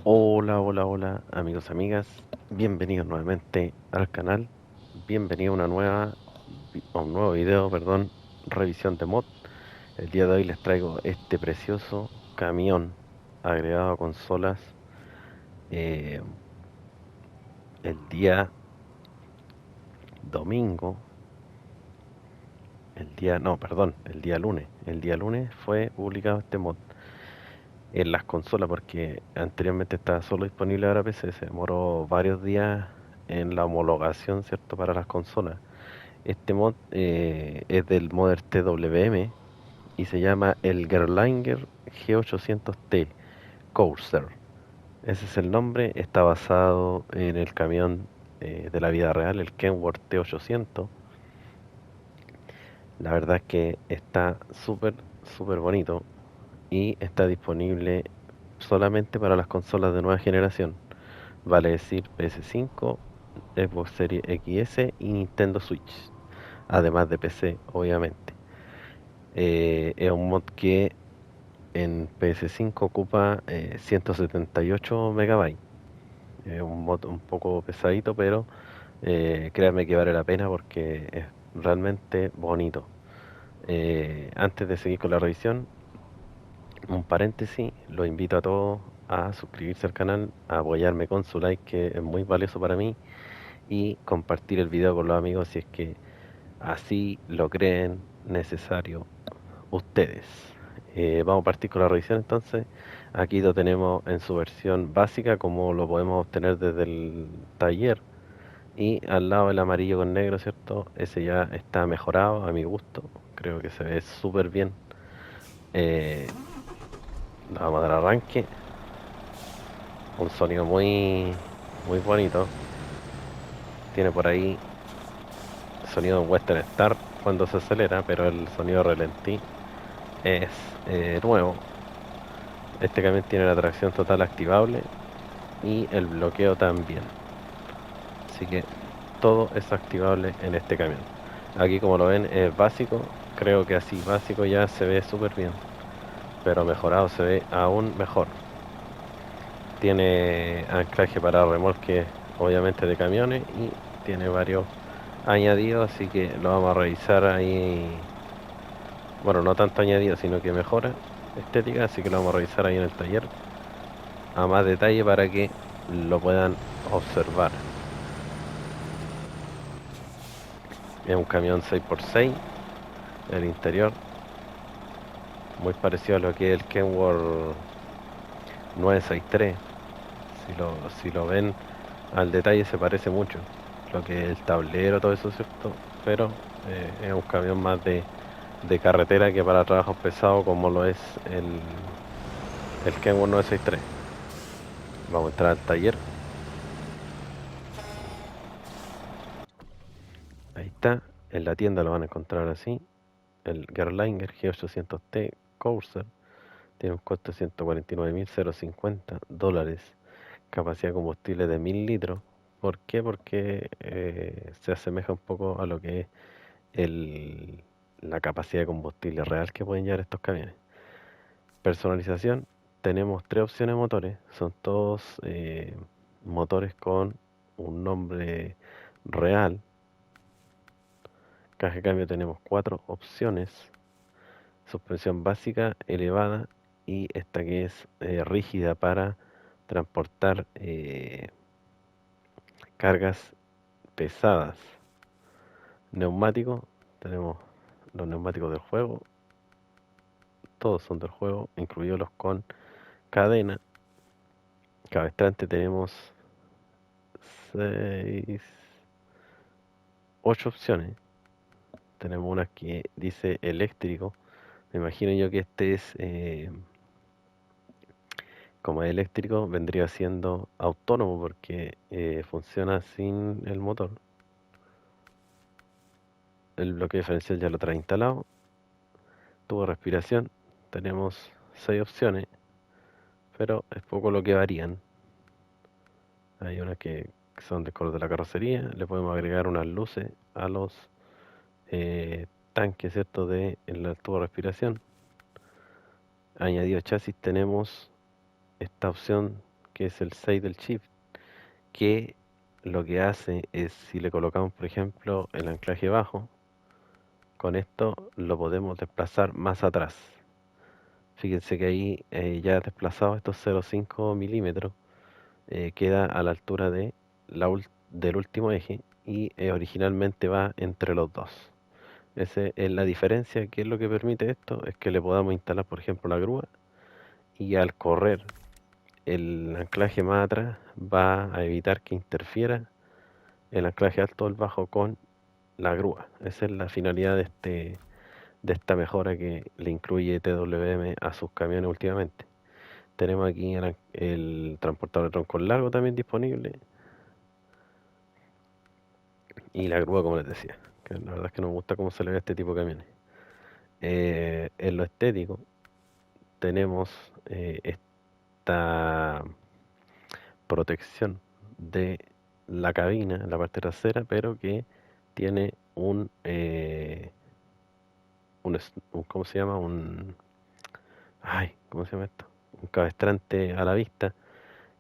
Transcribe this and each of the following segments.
Hola, hola, hola, amigos, amigas. Bienvenidos nuevamente al canal. Bienvenido a a un nuevo video, perdón, revisión de mod. El día de hoy les traigo este precioso camión agregado a consolas. eh, el día domingo, no, perdón, el día lunes. El día lunes fue publicado este mod en las consolas porque anteriormente estaba solo disponible para PC. Se demoró varios días en la homologación, ¿cierto?, para las consolas. Este mod es del modder TWM y se llama el Gerlanger G800T Courser. Ese es el nombre, está basado en el camión de la vida real, el Kenworth T800. La verdad es que está súper, súper bonito y está disponible solamente para las consolas de nueva generación. Vale decir PS5, Xbox Series XS y Nintendo Switch. Además de PC, obviamente. Es un mod que en PS5 ocupa 178 megabytes. Es un mod un poco pesadito, pero créanme que vale la pena porque es realmente bonito. Antes de seguir con la revisión, un paréntesis, los invito a todos a suscribirse al canal, a apoyarme con su like, que es muy valioso para mí, y compartir el video con los amigos si es que así lo creen necesario ustedes. Vamos a partir con la revisión entonces. Aquí lo tenemos en su versión básica, como lo podemos obtener desde el taller. Y al lado el amarillo con negro, ¿cierto? Ese ya está mejorado a mi gusto. Creo que se ve súper bien. Eh, le vamos a dar arranque. Un sonido muy bonito. Tiene por ahí sonido de un Western Star cuando se acelera, pero el sonido ralentí es nuevo. Este camión tiene la tracción total activable y el bloqueo también. Así que todo es activable en este camión. Aquí como lo ven es básico, creo que así básico ya se ve súper bien, pero mejorado se ve aún mejor. Tiene anclaje para remolque obviamente de camiones y tiene varios añadidos, así que lo vamos a revisar ahí. Bueno, no tanto añadido, sino que mejora estética, así que lo vamos a revisar ahí en el taller a más detalle para que lo puedan observar. Es un camión 6x6, el interior muy parecido a lo que es el Kenworth 963. Si lo ven al detalle se parece mucho. Lo que es el tablero, todo eso, ¿cierto? Pero es un camión más de carretera que para trabajos pesados como lo es el Kenworth 963. Vamos a entrar al taller. Ahí está. En la tienda lo van a encontrar así. El Gerlanger G800T Courser tiene un costo de $149.050. Capacidad de combustible de 1000 litros. ¿Por qué? Porque se asemeja un poco a lo que es el, la capacidad de combustible real que pueden llevar estos camiones. Personalización, tenemos tres opciones de motores. Son todos motores con un nombre real. Caja de cambio tenemos cuatro opciones. Suspensión básica, elevada y esta que es rígida para transportar cargas pesadas. Neumáticos, tenemos los neumáticos del juego, todos son del juego, incluidos los con cadena. Cabestrante tenemos 6, 8 opciones. Tenemos una que dice eléctrico. Me imagino yo que este es, como es eléctrico, vendría siendo autónomo porque funciona sin el motor. El bloque diferencial ya lo trae instalado. Tubo de respiración, tenemos 6 opciones, pero es poco lo que varían. Hay unas que son de color de la carrocería. Le podemos agregar unas luces a los tanques, ¿cierto? De el tubo de respiración. Añadido chasis tenemos esta opción que es el 6 del chip, que lo que hace es, si le colocamos, por ejemplo, el anclaje bajo, con esto lo podemos desplazar más atrás. Fíjense que ahí ya desplazado estos 0,5 milímetros, queda a la altura de del último eje y originalmente va entre los dos. Esa es la diferencia. ¿Qué es lo que permite esto? Es que le podamos instalar, por ejemplo, la grúa, y al correr el anclaje más atrás va a evitar que interfiera el anclaje alto o el bajo con la grúa. Esa es la finalidad de esta mejora que le incluye TWM a sus camiones últimamente. Tenemos aquí el transportador de tronco largo también disponible, y la grúa, como les decía, que la verdad es que nos gusta cómo se le ve a este tipo de camiones. En lo estético tenemos esta protección de la cabina en la parte trasera, pero que tiene ¿cómo se llama? ¿Cómo se llama esto? Un cabestrante a la vista,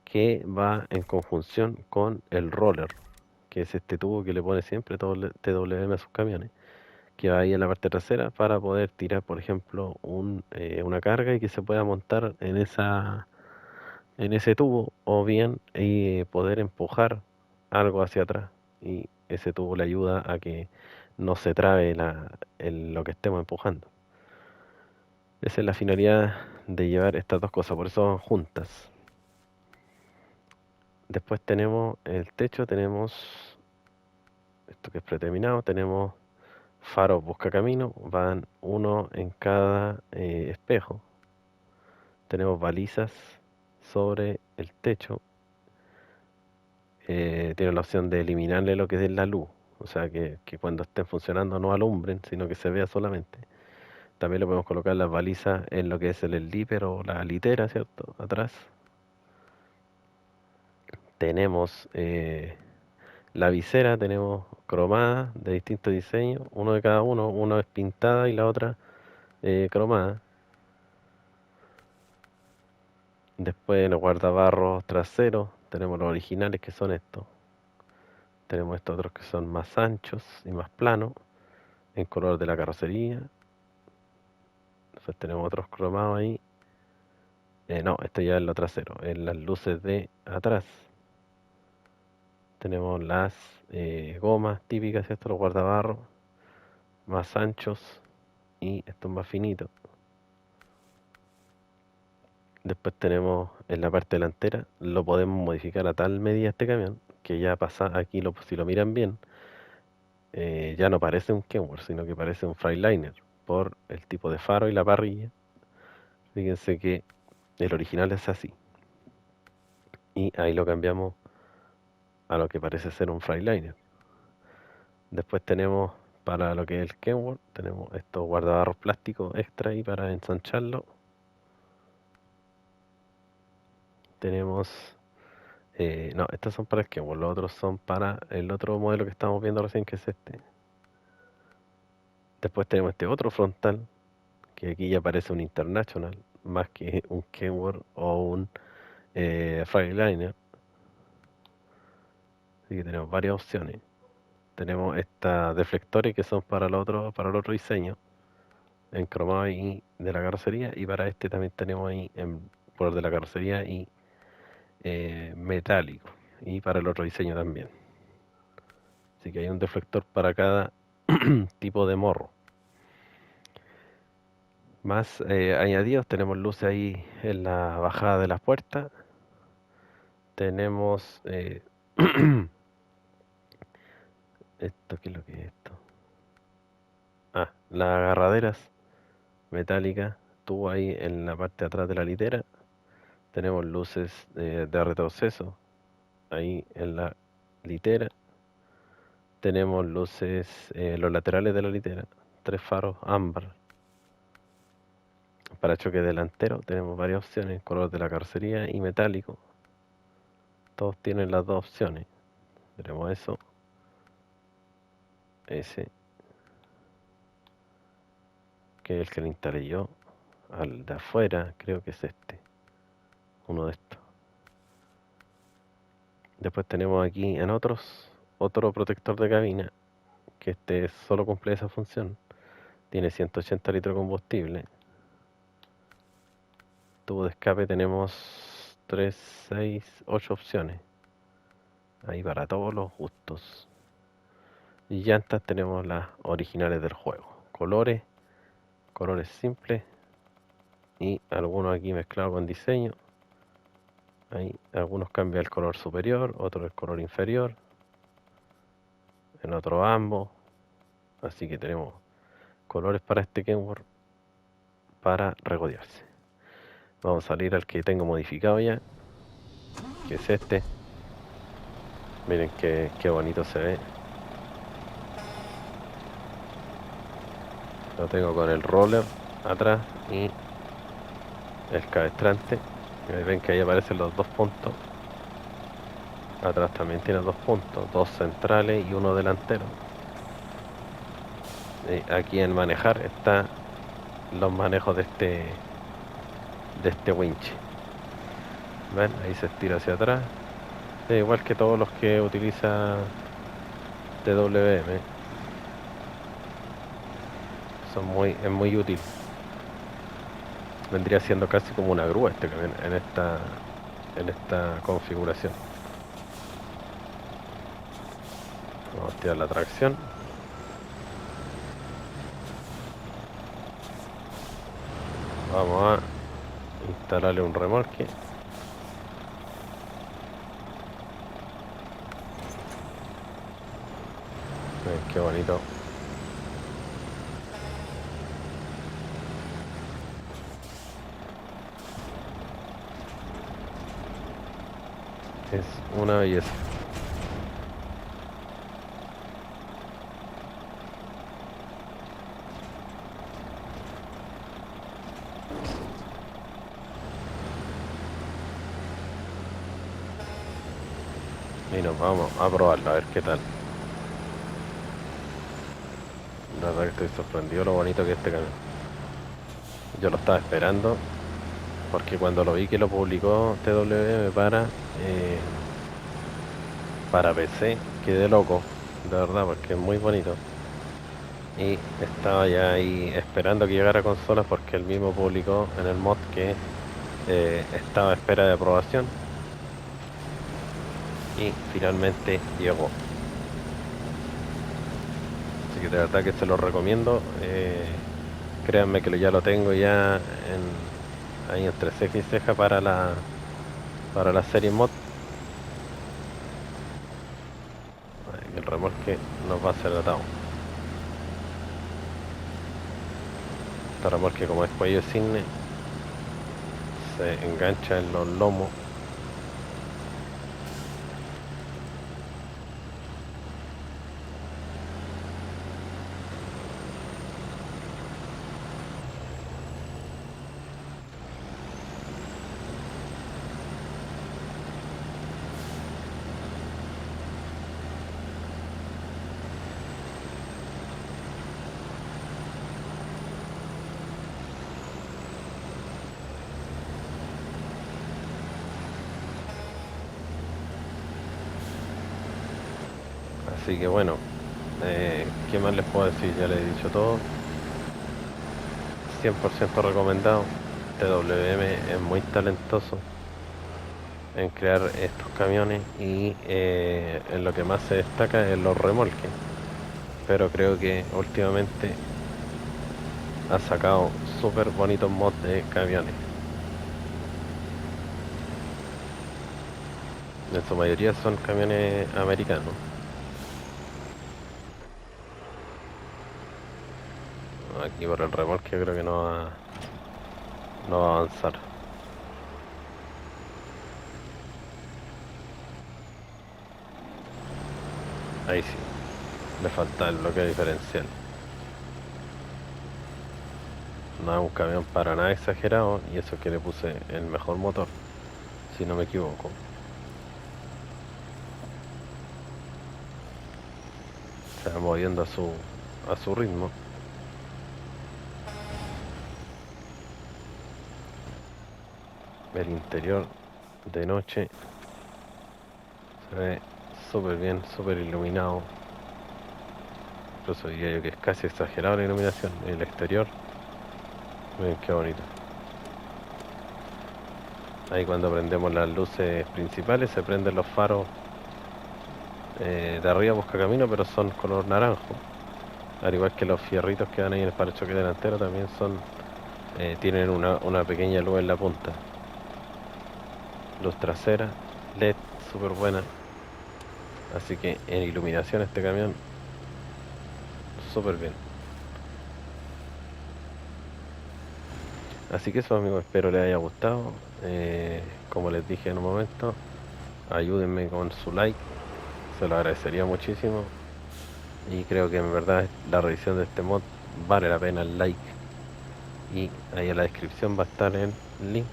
que va en conjunción con el roller, que es este tubo que le pone siempre todo el TWM a sus camiones, que va ahí en la parte trasera para poder tirar, por ejemplo, una carga y que se pueda montar en ese tubo, o bien poder empujar algo hacia atrás, y ese tubo le ayuda a que no se trabe lo que estemos empujando. Esa es la finalidad de llevar estas dos cosas, por eso van juntas. Después tenemos el techo, tenemos esto que es predeterminado, tenemos faros buscacamino, van uno en cada espejo. Tenemos balizas sobre el techo. Tiene la opción de eliminarle lo que es la luz, o sea que cuando estén funcionando no alumbren, sino que se vea solamente. También le podemos colocar las balizas en lo que es el slipper o la litera, ¿cierto? Atrás. Tenemos la visera, tenemos cromada de distintos diseños, uno de cada uno. Uno es pintada y la otra cromada. Después los guardabarros traseros, tenemos los originales, que son estos. Tenemos estos otros que son más anchos y más planos, en color de la carrocería. Después tenemos otros cromados ahí. No, este ya es lo trasero, en las luces de atrás. Tenemos las gomas típicas, ¿cierto? Los guardabarros más anchos y estos más finitos. Después tenemos en la parte delantera, lo podemos modificar a tal medida este camión, que ya pasa aquí, si lo miran bien, ya no parece un Kenworth, sino que parece un Freightliner, por el tipo de faro y la parrilla. Fíjense que el original es así, y ahí lo cambiamos a lo que parece ser un Freightliner. Después tenemos, para lo que es el Kenworth, tenemos estos guardabarros plásticos extra ahí para ensancharlo. Tenemos, no, estos son para el Kenworth, los otros son para el otro modelo que estamos viendo recién, que es este. Después tenemos este otro frontal, que aquí ya parece un International, más que un Kenworth o un Freightliner. Así que tenemos varias opciones. Tenemos estas deflectores que son para el otro diseño, en cromado y de la carrocería, y para este también tenemos ahí en color de la carrocería y metálico, y para el otro diseño también. Así que hay un deflector para cada tipo de morro. Más añadidos, tenemos luces ahí en la bajada de las puertas. Tenemos esto, ¿qué es lo que es esto? Las agarraderas metálicas, tubo ahí en la parte de atrás de la litera. Tenemos luces de retroceso ahí en la litera. Tenemos luces en los laterales de la litera, tres faros ámbar. Para choque delantero tenemos varias opciones, color de la carrocería y metálico. Todos tienen las dos opciones. Tenemos eso, ese, que es el que le instalé yo. Al de afuera creo que es este, uno de estos. Después tenemos aquí en otro protector de cabina, que este solo cumple esa función. Tiene 180 litros de combustible. Tubo de escape tenemos 3, 6, 8 opciones. Ahí para todos los gustos. Y llantas tenemos las originales del juego. Colores simples. Y algunos aquí mezclados con diseño. Ahí algunos cambian el color superior, otros el color inferior. En otro ambos. Así que tenemos colores para este Kenworth para regodearse. Vamos a salir al que tengo modificado ya, que es este. Miren qué bonito se ve. Lo tengo con el roller atrás y el cabestrante. Ahí ven que ahí aparecen los 2 puntos. Atrás también tiene 2 puntos, 2 centrales y uno delantero. Y aquí en manejar está los manejos de este winch. ¿Ven? Ahí se estira hacia atrás. Igual que todos los que utiliza TWM. Es muy útil. Vendría siendo casi como una grúa este camión en esta configuración. Vamos a tirar la tracción. Vamos a instalarle un remolque. Miren qué bonito. Es una belleza. Y nos vamos a probarlo, a ver qué tal. La verdad que estoy sorprendido lo bonito que es este camión. Yo lo estaba esperando porque cuando lo vi que lo publicó TWM para PC, quedé loco, de verdad, porque es muy bonito. Y estaba ya ahí esperando que llegara a consolas porque él mismo publicó en el mod que estaba a espera de aprobación. Y finalmente llegó. Así que de verdad que se lo recomiendo. Créanme que ya lo tengo ya ahí entre ceja y ceja para la serie mod. El remolque nos va a ser atado. Este remolque, como es cuello de cisne, se engancha en los lomos. Así que bueno, ¿qué más les puedo decir? Ya les he dicho todo. 100% recomendado. TWM es muy talentoso en crear estos camiones y en lo que más se destaca es los remolques. Pero creo que últimamente ha sacado súper bonitos mods de camiones. En su mayoría son camiones americanos. Aquí por el remolque creo que no va a avanzar. Ahí sí, le falta el bloqueo diferencial. No es un camión para nada exagerado y eso que le puse el mejor motor, si no me equivoco. Se va moviendo a su ritmo. El interior de noche Se ve súper bien, súper iluminado. Incluso diría yo que es casi exagerado la iluminación. El exterior, miren qué bonito. Ahí cuando prendemos las luces principales se prenden los faros de arriba busca camino, pero son color naranjo. Al igual que los fierritos que van ahí en el parachoque delantero también son tienen una pequeña luz en la punta. Luz trasera, LED, súper buena. Así que en iluminación este camión, súper bien. Así que eso amigos, espero les haya gustado. Como les dije en un momento, ayúdenme con su like, se lo agradecería muchísimo. Y creo que en verdad la revisión de este mod vale la pena el like. Y ahí en la descripción va a estar el link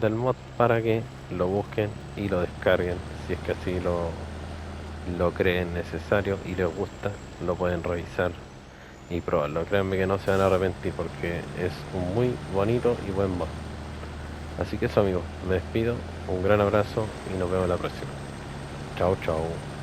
del mod para que lo busquen y lo descarguen. Si es que así lo creen necesario y les gusta, lo pueden revisar y probarlo. Créanme que no se van a arrepentir porque es un muy bonito y buen mod. Así que eso amigos, me despido, un gran abrazo y nos vemos la próxima. Chao, chao.